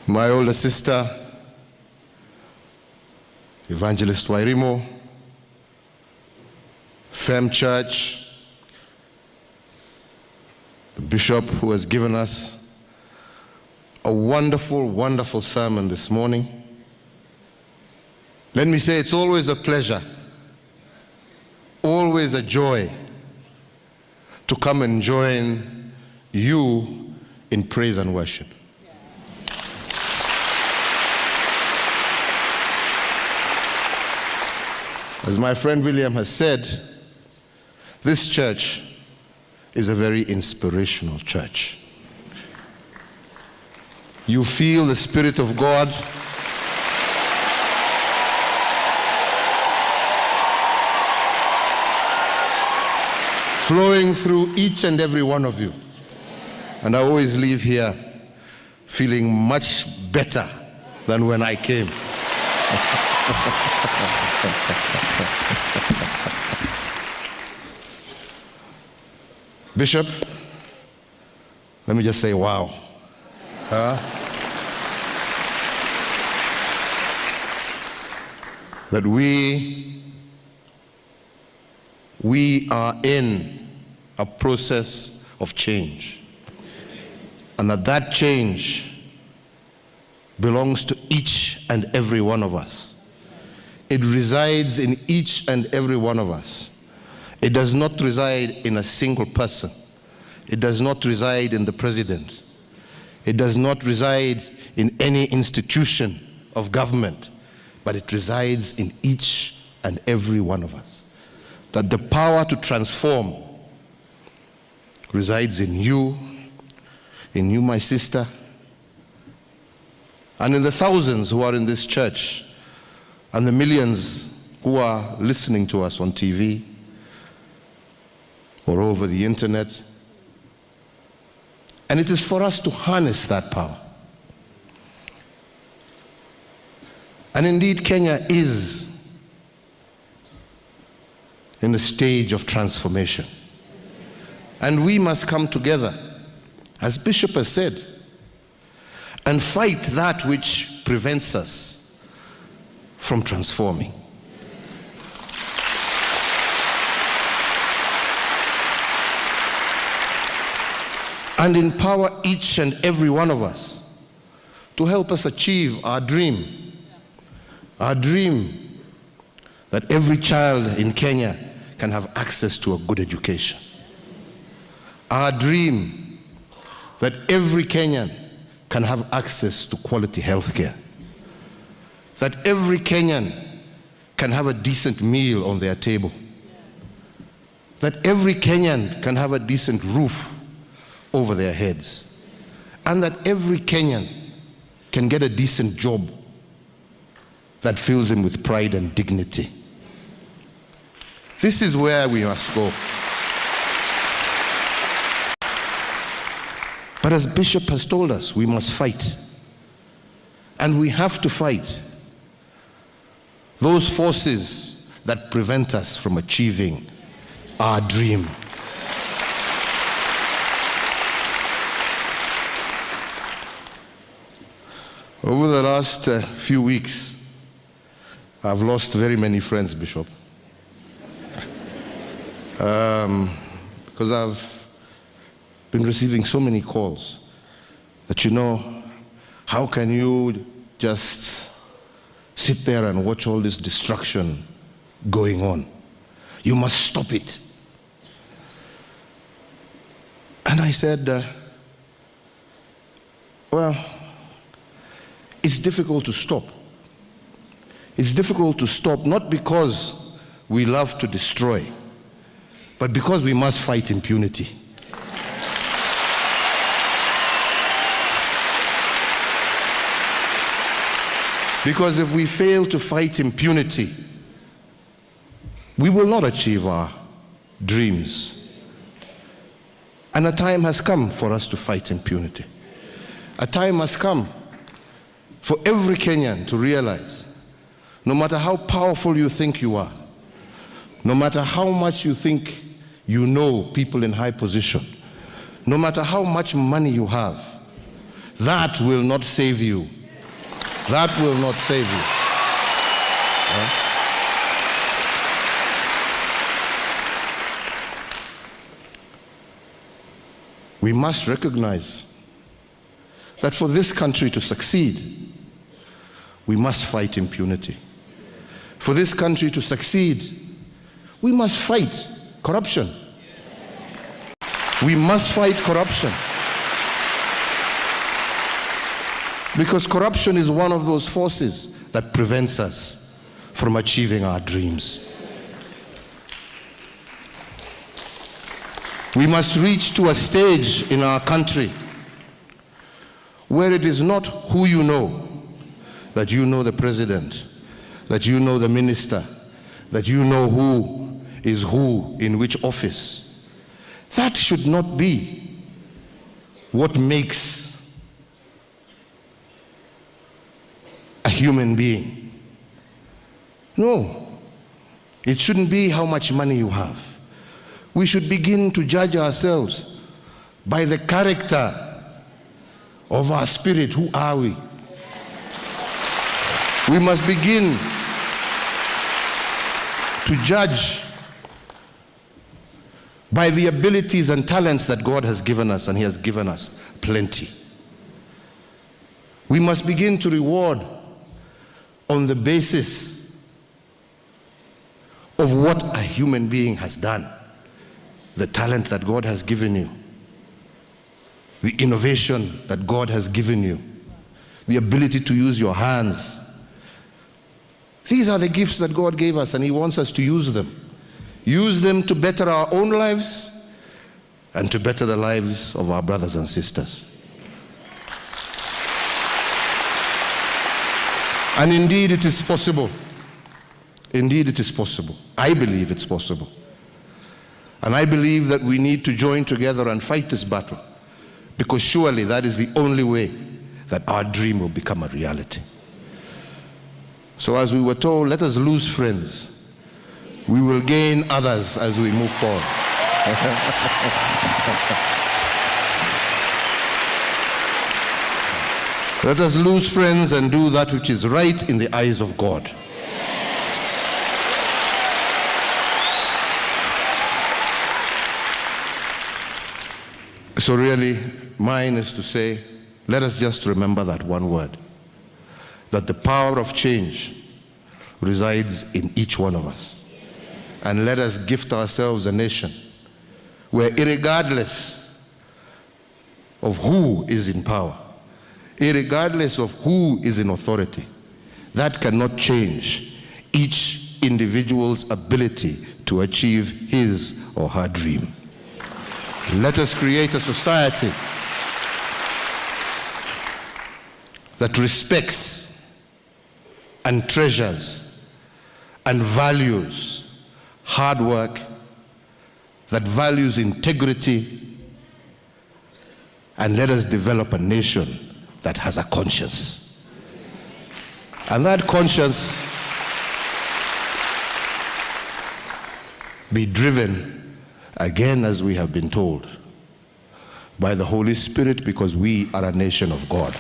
my older sister, Evangelist Wairimo, Fem Church, the Bishop who has given us a wonderful, wonderful sermon this morning. Let me say it's always a pleasure, always a joy to come and join you in praise and worship. As my friend William has said, this church is a very inspirational church. You feel the Spirit of God flowing through each and every one of you. And I always leave here feeling much better than when I came. Bishop, let me just say, wow. That we are in a process of change. And that change belongs to each and every one of us. It resides in each and every one of us. It does not reside in a single person. It does not reside in the president. It does not reside in any institution of government, but it resides in each and every one of us. That the power to transform resides in you, my sister, and in the thousands who are in this church, and the millions who are listening to us on TV or over the internet. And it is for us to harness that power. And indeed, Kenya is in a stage of transformation. And we must come together, as Bishop has said, and fight that which prevents us from transforming. And empower each and every one of us to help us achieve our dream that every child in Kenya can have access to a good education. Our dream that every Kenyan can have access to quality health care. That every Kenyan can have a decent meal on their table. That every Kenyan can have a decent roof over their heads. And that every Kenyan can get a decent job that fills him with pride and dignity. This is where we must go. But as Bishop has told us, we must fight. And we have to fight those forces that prevent us from achieving our dream. Over the last few weeks, I've lost very many friends, Bishop. Because I've been receiving so many calls that, how can you just sit there and watch all this destruction going on? You must stop it. And I said, well, it's difficult to stop. It's difficult to stop not because we love to destroy, but because we must fight impunity. Because if we fail to fight impunity, we will not achieve our dreams. And a time has come for us to fight impunity. A time has come for every Kenyan to realize, no matter how powerful you think you are, no matter how much you think you know people in high position, no matter how much money you have, that will not save you. That will not save you. We must recognize that for this country to succeed, we must fight impunity. For this country to succeed, we must fight corruption. We must fight corruption. Because corruption is one of those forces that prevents us from achieving our dreams. We must reach to a stage in our country where it is not who you know, that you know the president, that you know the minister, that you know who is who in which office. That should not be what makes a human being. No, it shouldn't be how much money you have. We should begin to judge ourselves by the character of our spirit. Who are we? We must begin to judge by the abilities and talents that God has given us, and He has given us plenty. We must begin to reward on the basis of what a human being has done, the talent that God has given you, the innovation that God has given you, the ability to use your hands. These are the gifts that God gave us, and He wants us to use them. Use them to better our own lives and to better the lives of our brothers and sisters. And indeed it is possible. Indeed it is possible. I believe it's possible. And I believe that we need to join together and fight this battle, because surely that is the only way that our dream will become a reality. So as we were told, let us lose friends. We will gain others as we move forward. Let us lose friends and do that which is right in the eyes of God. So really, mine is to say, let us just remember that one word, that the power of change resides in each one of us. And let us gift ourselves a nation where, irregardless of who is in power, irregardless of who is in authority, that cannot change each individual's ability to achieve his or her dream. Let us create a society that respects and treasures and values hard work, that values integrity, and let us develop a nation that has a conscience. And that conscience be driven, again, as we have been told, by the Holy Spirit, because we are a nation of God.